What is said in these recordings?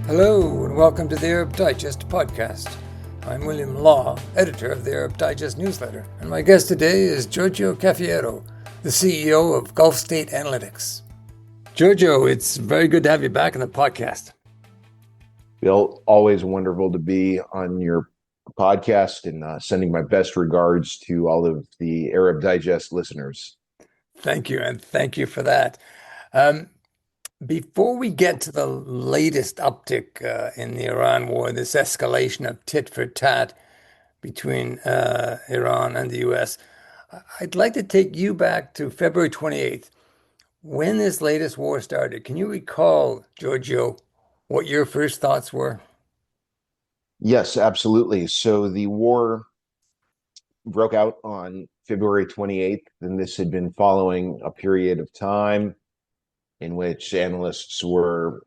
Hello and welcome to the Arab Digest podcast. I'm William Law, editor of the Arab Digest newsletter, and my guest today is Giorgio Cafiero, the CEO of Gulf State Analytics. Giorgio, it's very good to have you back on the podcast. Bill, always wonderful to be on your podcast and sending my best regards to all of the Arab Digest listeners. Thank you, and thank you for that. Before we get to the latest uptick in the Iran war, this escalation of tit for tat between Iran and the US, I'd like to take you back to February 28th, when this latest war started. Can you recall, Giorgio, what your first thoughts were? Yes, absolutely. So the war broke out on February 28th, and this had been following a period of time in which analysts were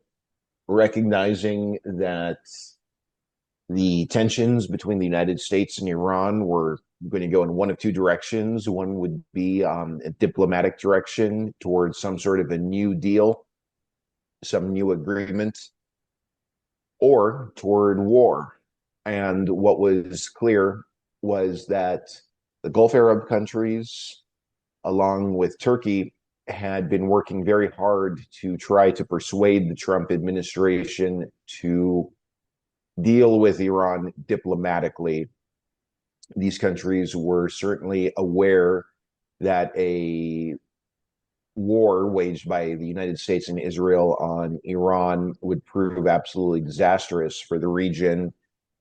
recognizing that the tensions between the United States and Iran were going to go in one of two directions. One would be a diplomatic direction towards some sort of a new deal, some new agreement, or toward war. And what was clear was that the Gulf Arab countries, along with Turkey, had been working very hard to try to persuade the Trump administration to deal with Iran diplomatically. These countries were certainly aware that a war waged by the United States and Israel on Iran would prove absolutely disastrous for the region,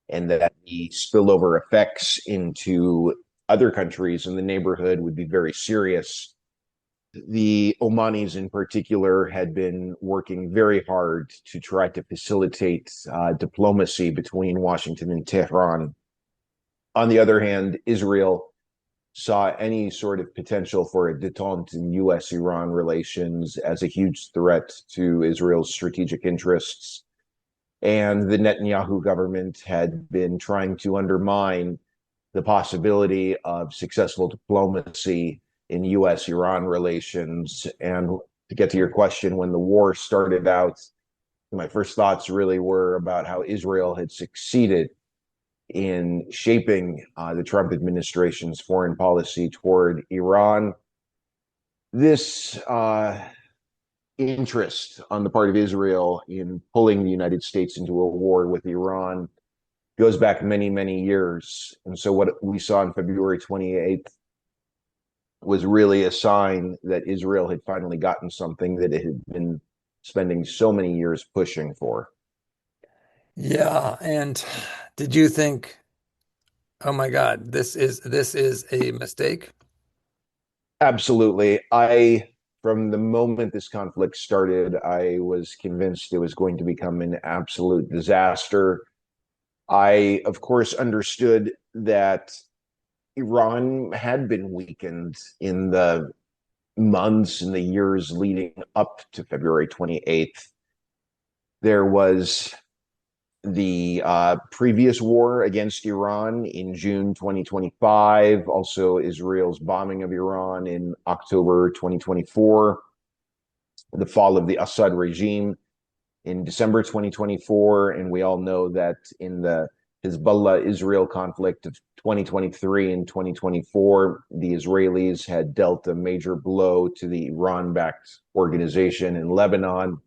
and that the spillover effects into other countries in the neighborhood would be very serious. The Omanis in particular had been working very hard to try to facilitate diplomacy between Washington and Tehran. On the other hand, Israel saw any sort of potential for a detente in U.S.-Iran relations as a huge threat to Israel's strategic interests. And the Netanyahu government had been trying to undermine the possibility of successful diplomacy in U.S.-Iran relations. And to get to your question, when the war started out, my first thoughts really were about how Israel had succeeded in shaping the Trump administration's foreign policy toward Iran. This interest on the part of Israel in pulling the United States into a war with Iran goes back many, many years. And so what we saw on February 28th was really a sign that Israel had finally gotten something that it had been spending so many years pushing for. Yeah, and did you think, oh my God, this is a mistake? Absolutely. From the moment this conflict started, I was convinced it was going to become an absolute disaster. I, of course, understood that Iran had been weakened in the months and the years leading up to February 28th. There was the previous war against Iran in June 2025, also Israel's bombing of Iran in October 2024, the fall of the Assad regime in December 2024, and we all know that in the Hezbollah-Israel conflict of 2023 and 2024, the Israelis had dealt a major blow to the Iran-backed organization in Lebanon.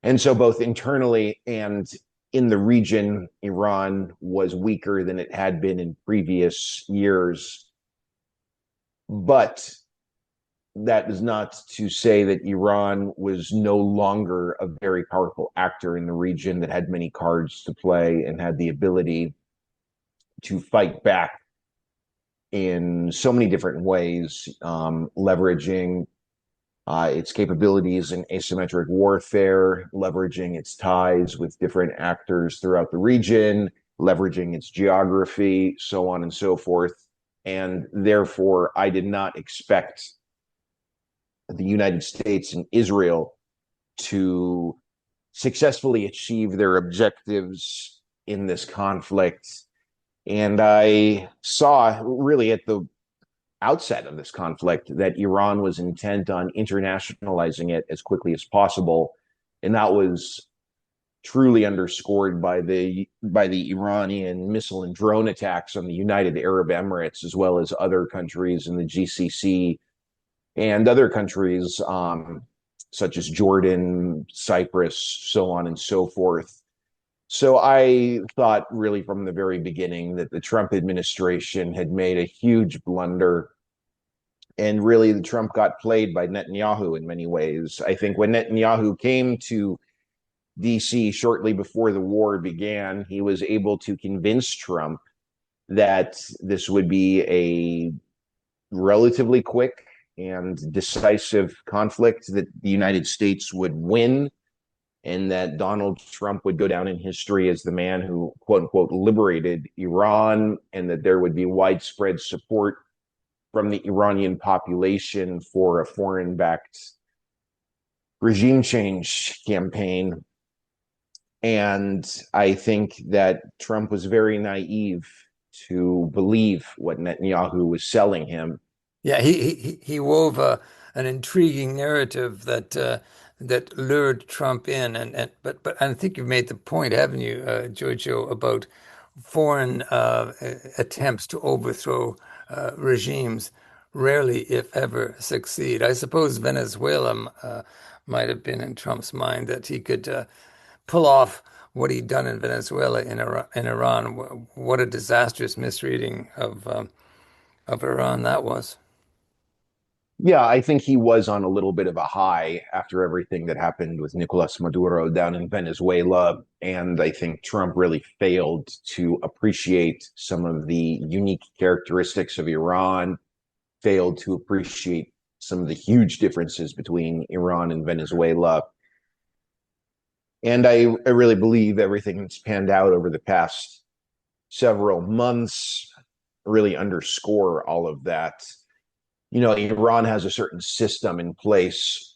And so both internally and in the region, Iran was weaker than it had been in previous years. But that is not to say that Iran was no longer a very powerful actor in the region that had many cards to play and had the ability to fight back in so many different ways, leveraging its capabilities in asymmetric warfare, leveraging its ties with different actors throughout the region, leveraging its geography, so on and so forth. And therefore, I did not expect the United States and Israel to successfully achieve their objectives in this conflict. And I saw really at the outset of this conflict that Iran was intent on internationalizing it as quickly as possible. And that was truly underscored by the Iranian missile and drone attacks on the United Arab Emirates, as well as other countries in the GCC and other countries such as Jordan, Cyprus, so on and so forth. So I thought really from the very beginning that the Trump administration had made a huge blunder. And really, the Trump got played by Netanyahu in many ways. I think when Netanyahu came to DC shortly before the war began, he was able to convince Trump that this would be a relatively quick and decisive conflict, that the United States would win, and that Donald Trump would go down in history as the man who, quote unquote, liberated Iran, and that there would be widespread support from the Iranian population for a foreign backed regime change campaign. And I think that Trump was very naive to believe what Netanyahu was selling him. Yeah, he wove an intriguing narrative that that lured Trump in, but I think you've made the point, haven't you, Giorgio, about foreign attempts to overthrow regimes rarely, if ever, succeed. I suppose Venezuela might have been in Trump's mind that he could pull off what he'd done in Venezuela in Iran. What a disastrous misreading of Iran that was. Yeah, I think he was on a little bit of a high after everything that happened with Nicolas Maduro down in Venezuela. And I think Trump really failed to appreciate some of the unique characteristics of Iran, failed to appreciate some of the huge differences between Iran and Venezuela. And I really believe everything that's panned out over the past several months really underscore all of that. You know, Iran has a certain system in place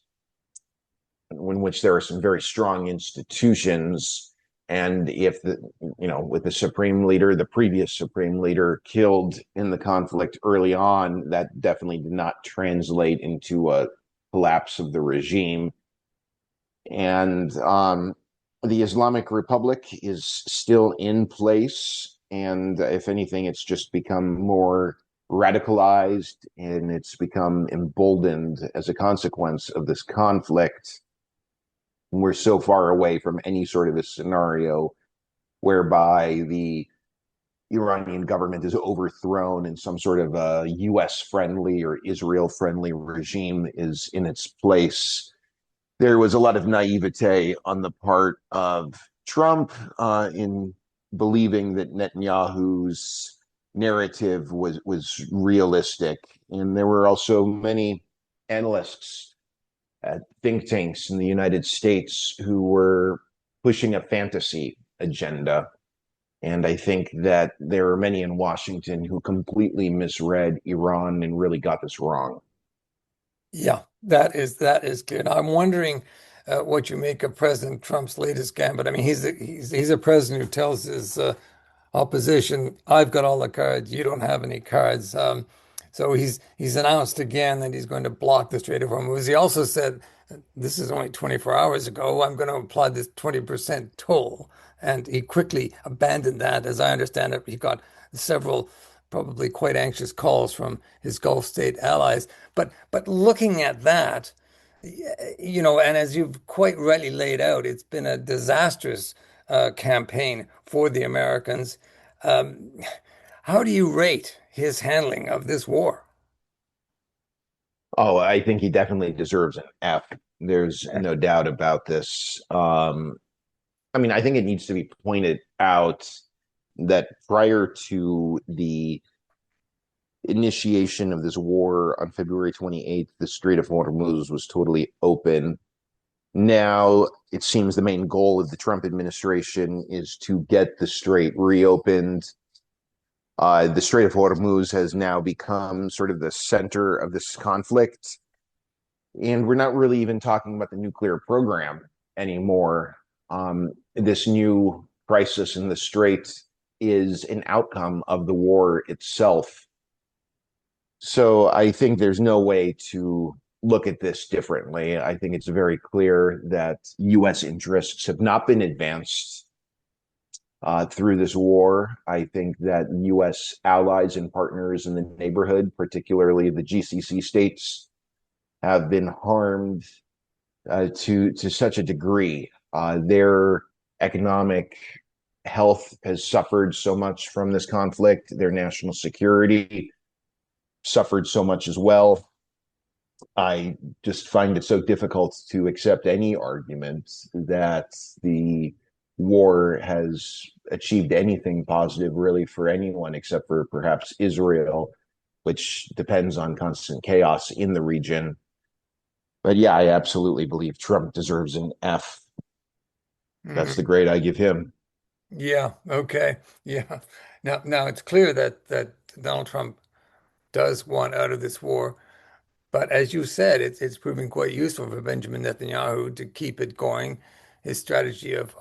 in which there are some very strong institutions. And if the, you know, with the supreme leader, the previous supreme leader killed in the conflict early on, that definitely did not translate into a collapse of the regime. And the Islamic Republic is still in place. And if anything, it's just become more radicalized and it's become emboldened as a consequence of this conflict. We're so far away from any sort of a scenario whereby the Iranian government is overthrown and some sort of a US friendly or Israel friendly regime is in its place. There was a lot of naivete on the part of Trump in believing that Netanyahu's narrative was realistic, and there were also many analysts at think tanks in the United States who were pushing a fantasy agenda. And I think that there are many in Washington who completely misread Iran and really got this wrong. Yeah, that is good. I'm wondering what you make of President Trump's latest gambit. I mean, he's a president who tells his opposition, "I've got all the cards. You don't have any cards." So he's announced again that he's going to block the Strait of Hormuz. He also said, "This is only 24 hours ago. I'm going to apply this 20% toll," and he quickly abandoned that. As I understand it, he got several probably quite anxious calls from his Gulf state allies. But looking at that, you know, and as you've quite rightly laid out, it's been a disastrous campaign for the Americans. Um, how do you rate his handling of this war? Oh, I think he definitely deserves an F. There's no doubt about this. I mean, I think it needs to be pointed out that prior to the initiation of this war on February 28th, the Strait of Hormuz was totally open. Now, it seems the main goal of the Trump administration is to get the strait reopened. The Strait of Hormuz has now become sort of the center of this conflict. And we're not really even talking about the nuclear program anymore. This new crisis in the strait is an outcome of the war itself. So I think there's no way to look at this differently. I think it's very clear that U.S. interests have not been advanced through this war. I think that U.S. allies and partners in the neighborhood, particularly the GCC states, have been harmed to such a degree. Their economic health has suffered so much from this conflict. Their national security suffered so much as well. I just find it so difficult to accept any argument that the war has achieved anything positive really for anyone except for perhaps Israel, which depends on constant chaos in the region. But yeah, I absolutely believe Trump deserves an F. That's the Mhm. grade I give him. Yeah, okay. Yeah. Now it's clear that Donald Trump does want out of this war. But as you said, it's proving quite useful for Benjamin Netanyahu to keep it going, his strategy of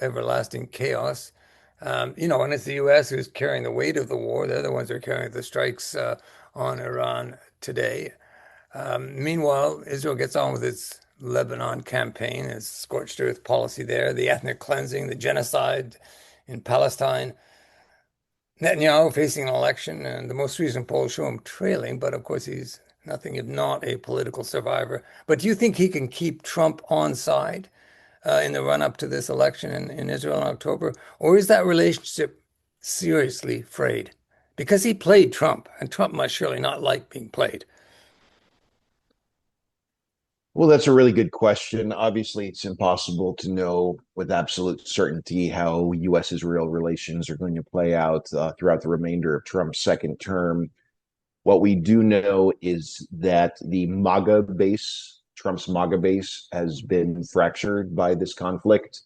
everlasting chaos. And it's the U.S. who's carrying the weight of the war. They're the ones who are carrying the strikes on Iran today. Meanwhile, Israel gets on with its Lebanon campaign, its scorched earth policy there, the ethnic cleansing, the genocide in Palestine. Netanyahu facing an election, and the most recent polls show him trailing, but of course he's nothing if not a political survivor. But do you think he can keep Trump on side in the run-up to this election in Israel in October? Or is that relationship seriously frayed? Because he played Trump, and Trump must surely not like being played. Well, that's a really good question. Obviously, it's impossible to know with absolute certainty how U.S. Israel relations are going to play out throughout the remainder of Trump's second term. What we do know is that the MAGA base, Trump's MAGA base, has been fractured by this conflict.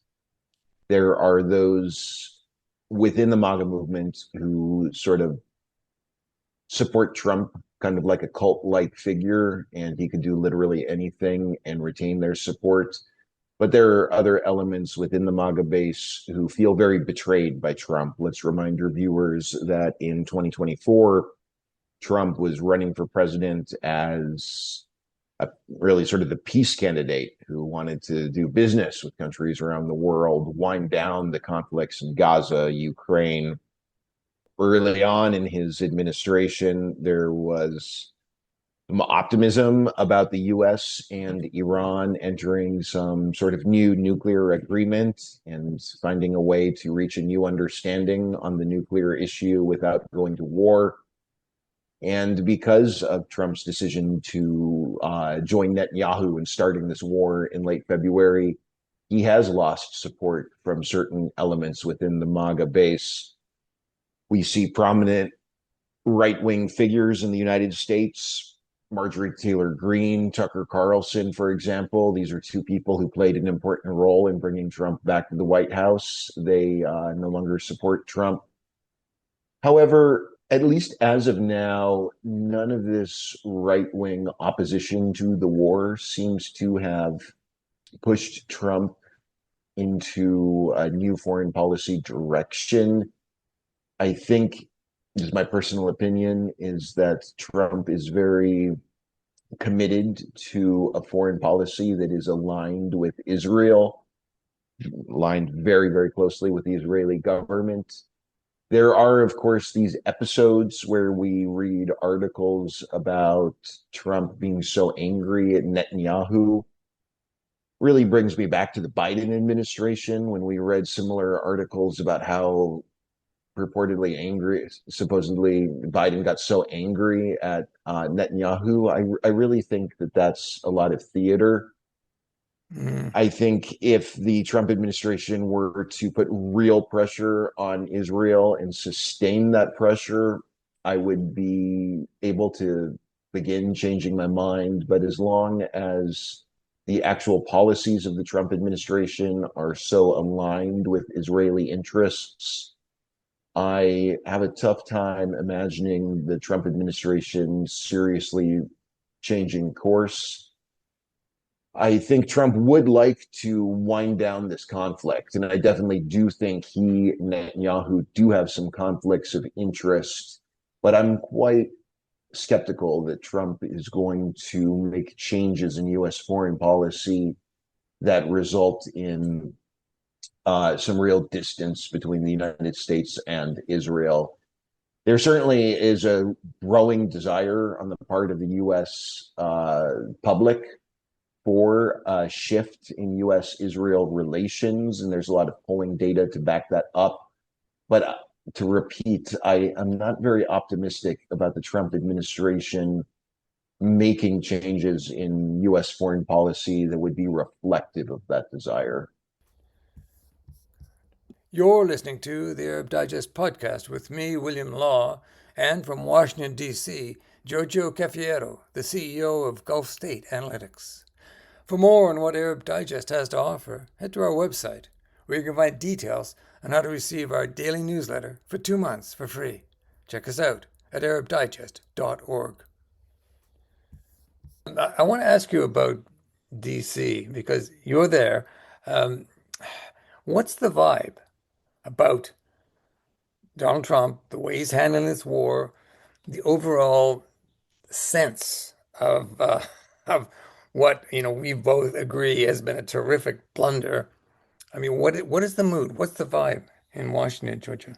There are those within the MAGA movement who sort of support Trump kind of like a cult like figure, and he could do literally anything and retain their support. But there are other elements within the MAGA base who feel very betrayed by Trump. Let's remind your viewers that in 2024, Trump was running for president as really sort of the peace candidate who wanted to do business with countries around the world, wind down the conflicts in Gaza, Ukraine. Early on in his administration, there was some optimism about the US and Iran entering some sort of new nuclear agreement and finding a way to reach a new understanding on the nuclear issue without going to war. And because of Trump's decision to join Netanyahu in starting this war in late February, he has lost support from certain elements within the MAGA base. We see prominent right wing figures in the United States, Marjorie Taylor Greene, Tucker Carlson, for example. These are two people who played an important role in bringing Trump back to the White House. They no longer support Trump. However, at least as of now, none of this right wing opposition to the war seems to have pushed Trump into a new foreign policy direction. I think, just my personal opinion, is that Trump is very committed to a foreign policy that is aligned with Israel, aligned very, very closely with the Israeli government. There are, of course, these episodes where we read articles about Trump being so angry at Netanyahu. Really brings me back to the Biden administration when we read similar articles about how purportedly angry, supposedly Biden got so angry at Netanyahu. I really think that that's a lot of theater. Mm. I think if the Trump administration were to put real pressure on Israel and sustain that pressure, I would be able to begin changing my mind. But as long as the actual policies of the Trump administration are so aligned with Israeli interests, I have a tough time imagining the Trump administration seriously changing course. I think Trump would like to wind down this conflict, and I definitely do think he and Netanyahu do have some conflicts of interest. But I'm quite skeptical that Trump is going to make changes in U.S. foreign policy that result in some real distance between the United States and Israel. There certainly is a growing desire on the part of the U.S. Public for a shift in U.S. Israel relations, and there's a lot of polling data to back that up. But to repeat, I am not very optimistic about the Trump administration making changes in U.S. foreign policy that would be reflective of that desire. You're listening to the Arab Digest podcast with me, William Law, and from Washington, D.C., Giorgio Cafiero, the CEO of Gulf State Analytics. For more on what Arab Digest has to offer, head to our website, where you can find details on how to receive our daily newsletter for 2 months for free. Check us out at arabdigest.org. I want to ask you about DC because you're there. Um, what's the vibe about Donald Trump, the way he's handling this war, the overall sense of what we both agree has been a terrific blunder? I mean, what is the mood? What's the vibe in Washington, Georgia?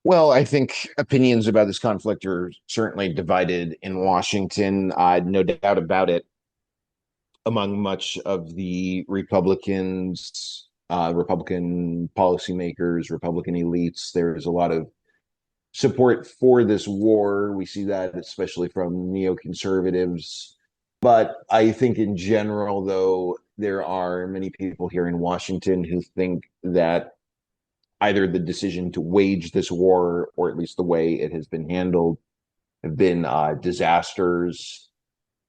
Well, I think opinions about this conflict are certainly divided in Washington. No doubt about it. Among much of the Republicans, Republican policymakers, Republican elites, there's a lot of support for this war. We see that especially from neoconservatives. But I think in general, though, there are many people here in Washington who think that either the decision to wage this war, or at least the way it has been handled, have been disasters.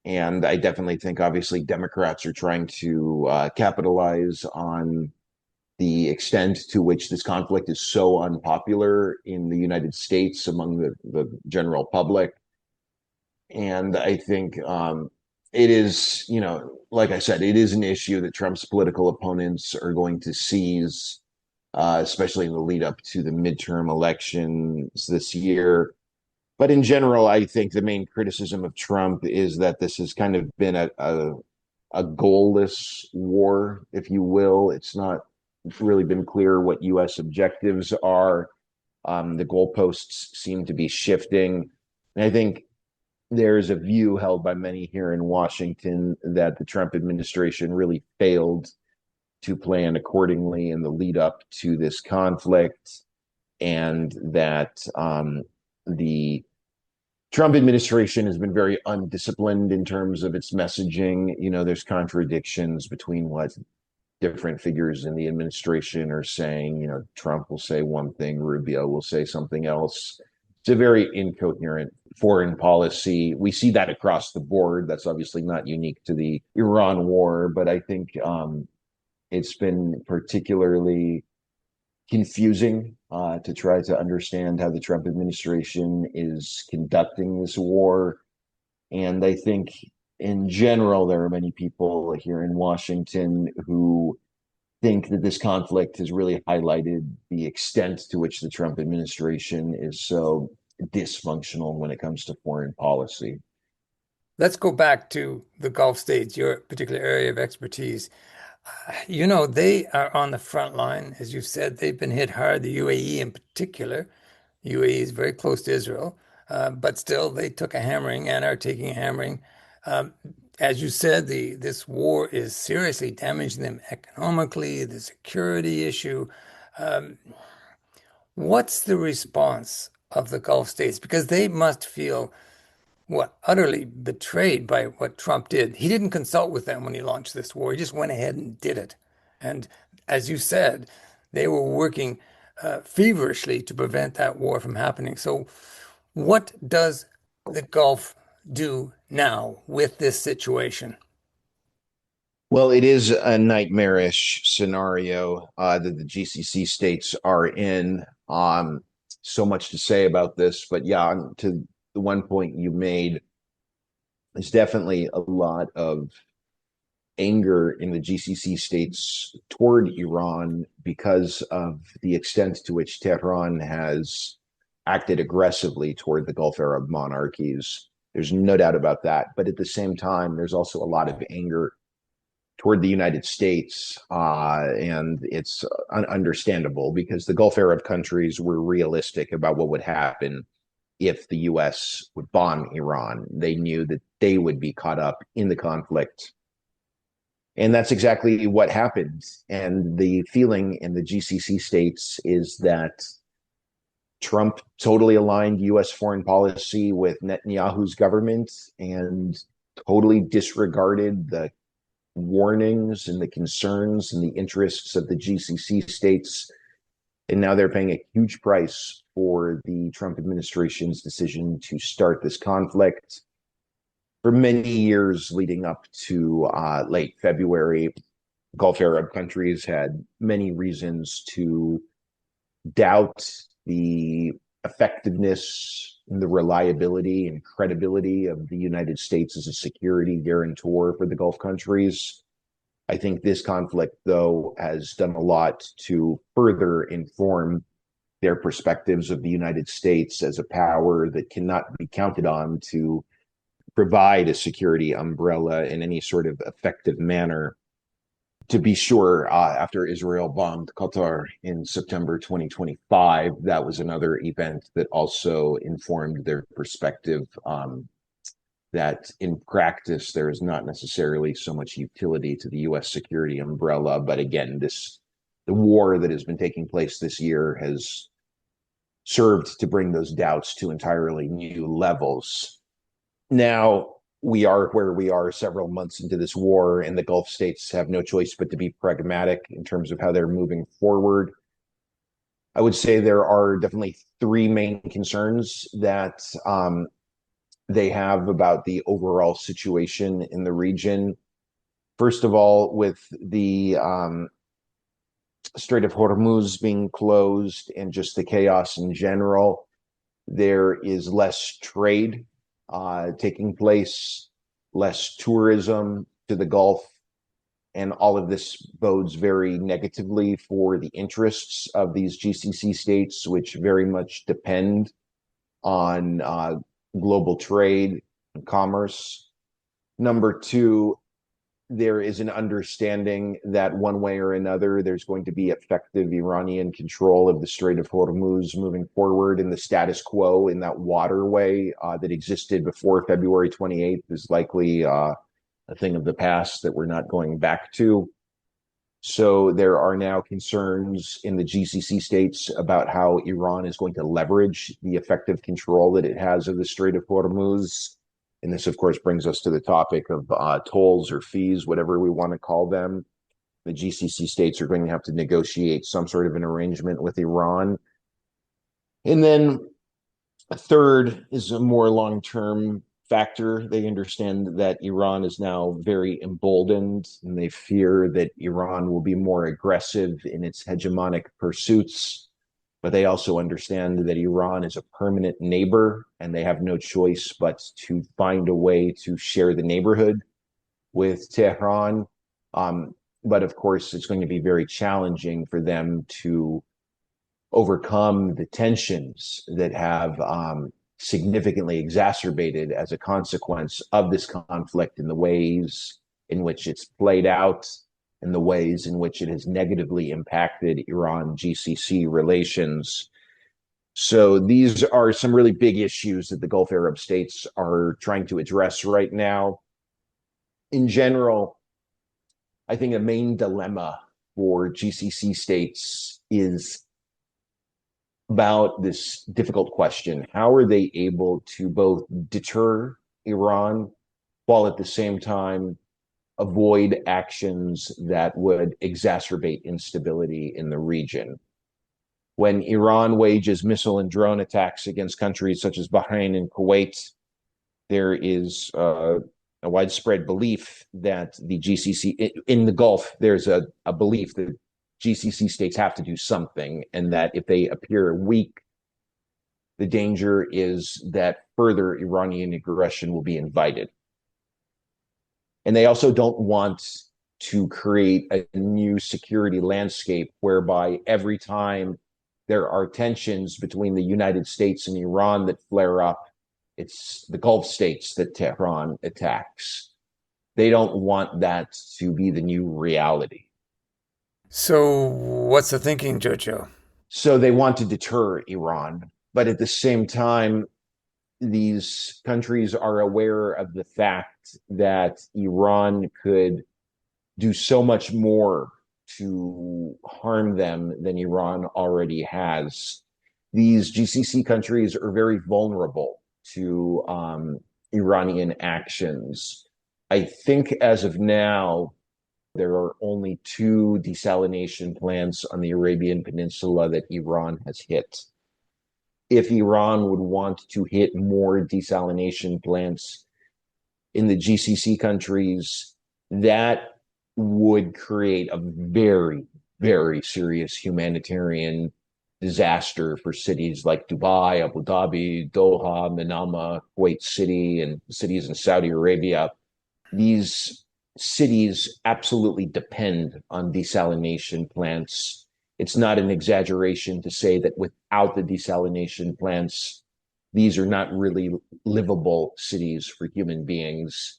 And I definitely think, obviously, Democrats are trying to capitalize on the extent to which this conflict is so unpopular in the United States among the general public. And I think it is, like I said, it is an issue that Trump's political opponents are going to seize, especially in the lead up to the midterm elections this year. But in general, I think the main criticism of Trump is that this has kind of been a goalless war, if you will. It's not really been clear what U.S. objectives are. The goalposts seem to be shifting. And I think there's a view held by many here in Washington that the Trump administration really failed to plan accordingly in the lead up to this conflict, and that the Trump administration has been very undisciplined in terms of its messaging. There's contradictions between what different figures in the administration are saying. Trump will say one thing, Rubio will say something else. It's a very incoherent foreign policy. We see that across the board. That's obviously not unique to the Iran war, but I think it's been particularly confusing to try to understand how the Trump administration is conducting this war. And I think in general, there are many people here in Washington who think that this conflict has really highlighted the extent to which the Trump administration is so dysfunctional when it comes to foreign policy. Let's go back to the Gulf states, your particular area of expertise. They are on the front line. As you said, they've been hit hard, the UAE in particular. UAE is very close to Israel, but still, they took a hammering and are taking a hammering. Um, as you said, this war is seriously damaging them economically, the security issue. Um, what's the response of the Gulf states? Because they must feel utterly betrayed by what Trump did. He didn't consult with them when he launched this war. He just went ahead and did it. And as you said, they were working feverishly to prevent that war from happening. So, what does the Gulf do now with this situation? Well, it is a nightmarish scenario that the GCC states are in. So much to say about this, but yeah, to the one point you made, there's definitely a lot of anger in the GCC states toward Iran because of the extent to which Tehran has acted aggressively toward the Gulf Arab monarchies. There's no doubt about that. But at the same time, there's also a lot of anger toward the United States, and it's understandable because the Gulf Arab countries were realistic about what would happen if the US would bomb Iran. They knew that they would be caught up in the conflict. And that's exactly what happened. And the feeling in the GCC states is that Trump totally aligned US foreign policy with Netanyahu's government and totally disregarded the warnings and the concerns and the interests of the GCC states. And now they're paying a huge price for the Trump administration's decision to start this conflict. For many years leading up to late February, Gulf Arab countries had many reasons to doubt the effectiveness and the reliability and credibility of the United States as a security guarantor for the Gulf countries. I think this conflict, though, has done a lot to further inform their perspectives of the United States as a power that cannot be counted on to provide a security umbrella in any sort of effective manner. To be sure, after Israel bombed Qatar in September 2025, that was another event that also informed their perspective, that in practice, there is not necessarily so much utility to the US security umbrella. But again, the war that has been taking place this year has served to bring those doubts to entirely new levels. Now, we are where we are several months into this war, and the Gulf states have no choice but to be pragmatic in terms of how they're moving forward. I would say there are definitely three main concerns that they have about the overall situation in the region. First of all, with the Strait of Hormuz being closed and just the chaos in general, there is less trade taking place, less tourism to the Gulf, and all of this bodes very negatively for the interests of these GCC states, which very much depend on global trade and commerce. Number two, there is an understanding that one way or another, there's going to be effective Iranian control of the Strait of Hormuz moving forward, and the status quo in that waterway that existed before February 28th is likely a thing of the past that we're not going back to. So there are now concerns in the GCC states about how Iran is going to leverage the effective control that it has of the Strait of Hormuz. And this, of course, brings us to the topic of tolls or fees, whatever we want to call them. The GCC states are going to have to negotiate some sort of an arrangement with Iran. And then a third is a more long-term factor. They understand that Iran is now very emboldened, and they fear that Iran will be more aggressive in its hegemonic pursuits. But they also understand that Iran is a permanent neighbor, and they have no choice but to find a way to share the neighborhood with Tehran. But of course, it's going to be very challenging for them to overcome the tensions that have significantly exacerbated as a consequence of this conflict in the ways in which it's played out and the ways in which it has negatively impacted Iran-GCC relations. So these are some really big issues that the Gulf Arab states are trying to address right now. In general, I think a main dilemma for GCC states is about this difficult question. How are they able to both deter Iran while at the same time avoid actions that would exacerbate instability in the region? When Iran wages missile and drone attacks against countries such as Bahrain and Kuwait, there is a widespread belief that the GCC in the Gulf, there's a belief that GCC states have to do something, and that if they appear weak, the danger is that further Iranian aggression will be invited. And they also don't want to create a new security landscape whereby every time there are tensions between the United States and Iran that flare up, it's the Gulf states that Tehran attacks. They don't want that to be the new reality. So, what's the thinking, Giorgio? So they want to deter Iran. But at the same time, these countries are aware of the fact that Iran could do so much more to harm them than Iran already has. These GCC countries are very vulnerable to Iranian actions. I think as of now, there are only two desalination plants on the Arabian Peninsula that Iran has hit. If Iran would want to hit more desalination plants in the GCC countries, that would create a very, very serious humanitarian disaster for cities like Dubai, Abu Dhabi, Doha, Manama, Kuwait City, and cities in Saudi Arabia. These cities absolutely depend on desalination plants. It's not an exaggeration to say that without the desalination plants, these are not really livable cities for human beings.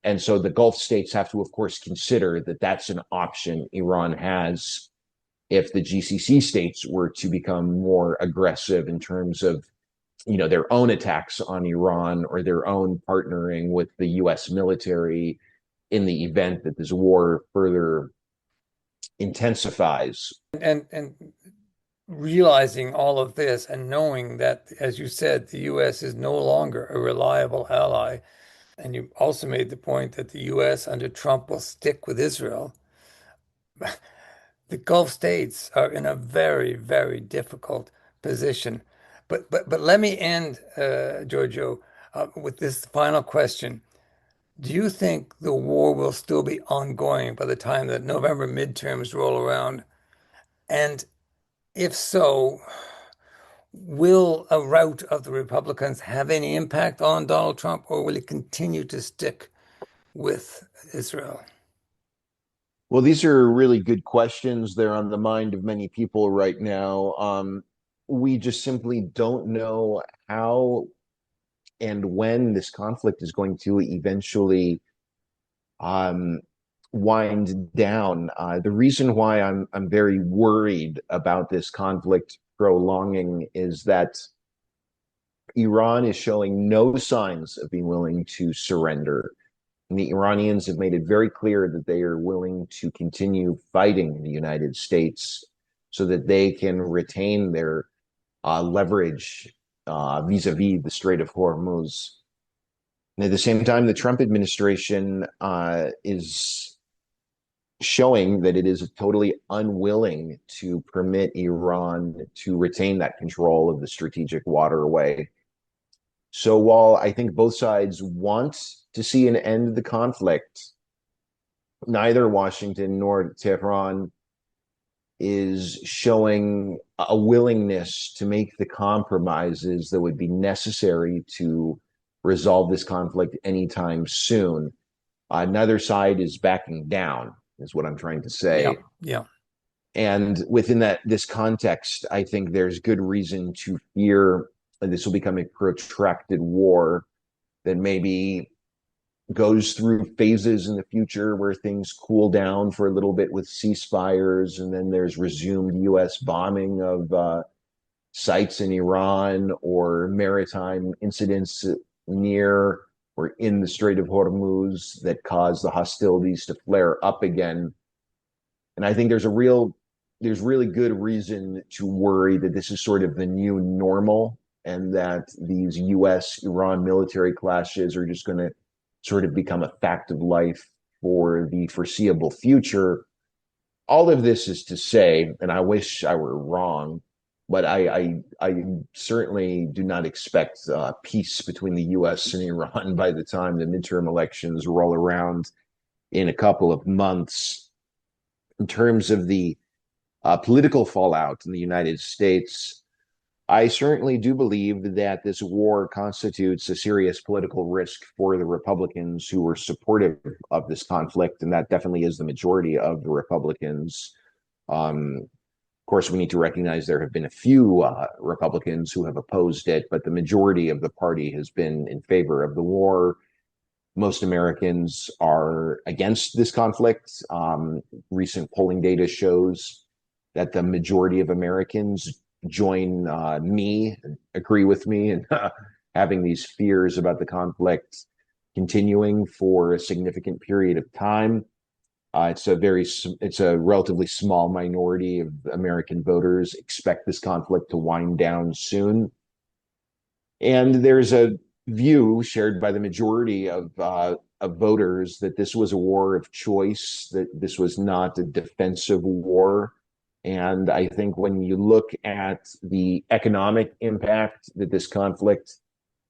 And so the Gulf states have to, of course, consider that that's an option Iran has if the GCC states were to become more aggressive in terms of, their own attacks on Iran or their own partnering with the U.S. military in the event that this war further intensifies. And realizing all of this and knowing that, as you said, the U.S. is no longer a reliable ally. And you also made the point that the U.S. under Trump will stick with Israel. The Gulf states are in a very, very difficult position. But let me end, Giorgio, with this final question. Do you think the war will still be ongoing by the time the November midterms roll around? And if so, will a rout of the Republicans have any impact on Donald Trump, or will he continue to stick with Israel? Well, these are really good questions. They're on the mind of many people right now. We just simply don't know how and when this conflict is going to eventually um, wind down. The reason why I'm very worried about this conflict prolonging is that Iran is showing no signs of being willing to surrender. And the Iranians have made it very clear that they are willing to continue fighting the United States so that they can retain their leverage vis-a-vis the Strait of Hormuz. And at the same time, the Trump administration is showing that it is totally unwilling to permit Iran to retain that control of the strategic waterway. So while I think both sides want to see an end to the conflict, neither Washington nor Tehran is showing a willingness to make the compromises that would be necessary to resolve this conflict anytime soon. Neither side is backing down, is what I'm trying to Yeah, say. yeah. And within this context, I think there's good reason to fear that this will become a protracted war that maybe goes through phases in the future where things cool down for a little bit with ceasefires, and then there's resumed U.S. bombing of sites in Iran or maritime incidents near or in the Strait of Hormuz that cause the hostilities to flare up again. And I think there's really good reason to worry that this is sort of the new normal and that these US Iran military clashes are just going to sort of become a fact of life for the foreseeable future. All of this is to say, and I wish I were wrong, but I certainly do not expect peace between the US and Iran by the time the midterm elections roll around in a couple of months. In terms of the political fallout in the United States, I certainly do believe that this war constitutes a serious political risk for the Republicans who were supportive of this conflict, and that definitely is the majority of the Republicans. Um, Of course, we need to recognize there have been a few Republicans who have opposed it, but the majority of the party has been in favor of the war. Most Americans are against this conflict. Recent polling data shows that the majority of Americans join me, agree with me, and having these fears about the conflict continuing for a significant period of time. It's a relatively small minority of American voters expect this conflict to wind down soon. And there's a view shared by the majority of voters that this was a war of choice, that this was not a defensive war. And I think when you look at the economic impact that this conflict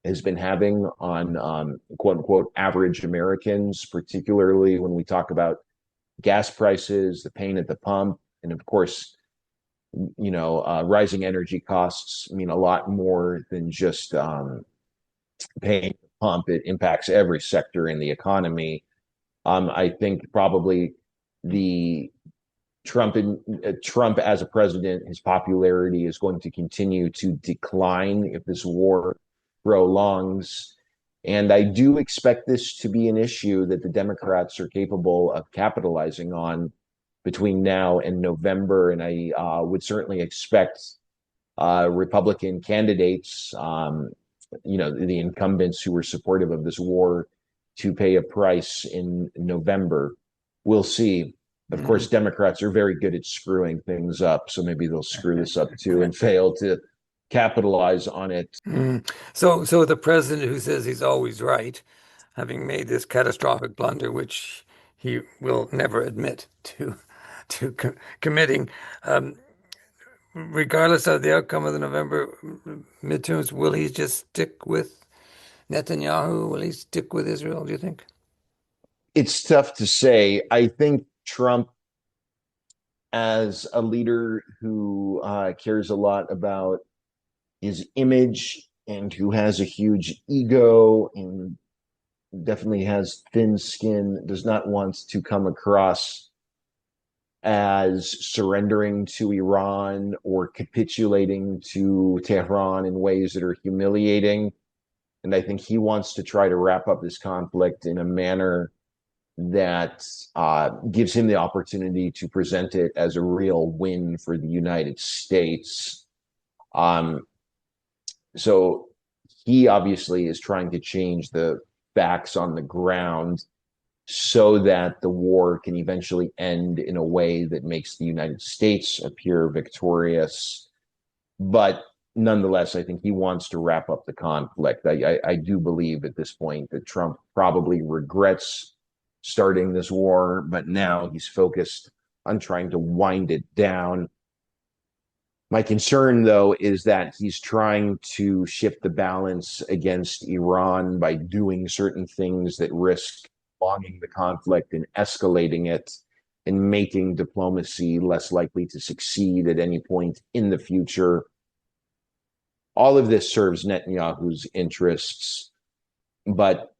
has been having on quote unquote average Americans, particularly when we talk about gas prices, the pain at the pump, and of course, rising energy costs mean a lot more than just paying the pump. It impacts every sector in the economy. I think probably the Trump as a president, his popularity is going to continue to decline if this war prolongs. And I do expect this to be an issue that the Democrats are capable of capitalizing on between now and November. And I would certainly expect Republican candidates, the incumbents who were supportive of this war, to pay a price in November. We'll see. Of course, Mhm. Democrats are very good at screwing things up, so maybe they'll screw this up too and fail to capitalize on it. So the president who says he's always right, having made this catastrophic blunder, which he will never admit to committing, um, regardless of the outcome of the November midterms, will he just stick with Netanyahu? Will he stick with Israel, do you think? It's tough to say. I think Trump, as a leader who cares a lot about his image and who has a huge ego and definitely has thin skin, does not want to come across as surrendering to Iran or capitulating to Tehran in ways that are humiliating. And I think he wants to try to wrap up this conflict in a manner that gives him the opportunity to present it as a real win for the United States. Um, so he obviously is trying to change the facts on the ground so that the war can eventually end in a way that makes the United States appear victorious. But nonetheless, I think he wants to wrap up the conflict. I do believe at this point that Trump probably regrets starting this war, but now he's focused on trying to wind it down. My concern, though, is that he's trying to shift the balance against Iran by doing certain things that risk prolonging the conflict and escalating it and making diplomacy less likely to succeed at any point in the future. All of this serves Netanyahu's interests, but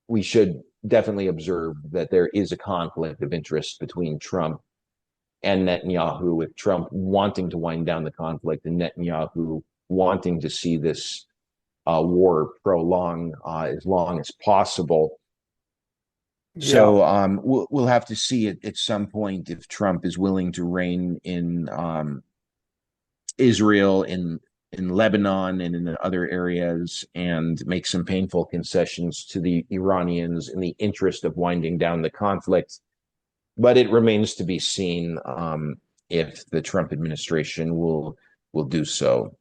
we should definitely observe that there is a conflict of interest between Trump and Netanyahu, with Trump wanting to wind down the conflict and Netanyahu wanting to see this war prolong as long as possible. Yeah. So we'll have to see at some point if Trump is willing to rein in Israel, in Lebanon, and in other areas, and make some painful concessions to the Iranians in the interest of winding down the conflict. But it remains to be seen if the Trump administration will do so.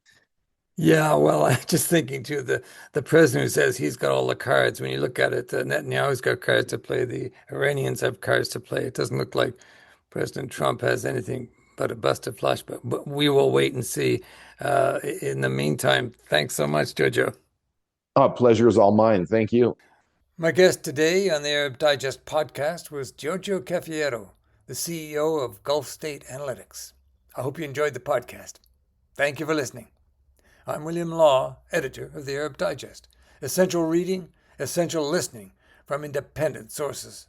Yeah, well, I'm just thinking too, the president who says he's got all the cards. When you look at it, Netanyahu's got cards to play. The Iranians have cards to play. It doesn't look like President Trump has anything but a busted flush. But we will wait and see. In the meantime, thanks so much, Jojo. Pleasure is all mine. Thank you. My guest today on the Arab Digest podcast was Giorgio Cafiero, the CEO of Gulf State Analytics. I hope you enjoyed the podcast. Thank you for listening. I'm William Law, editor of the Arab Digest. Essential reading, essential listening from independent sources.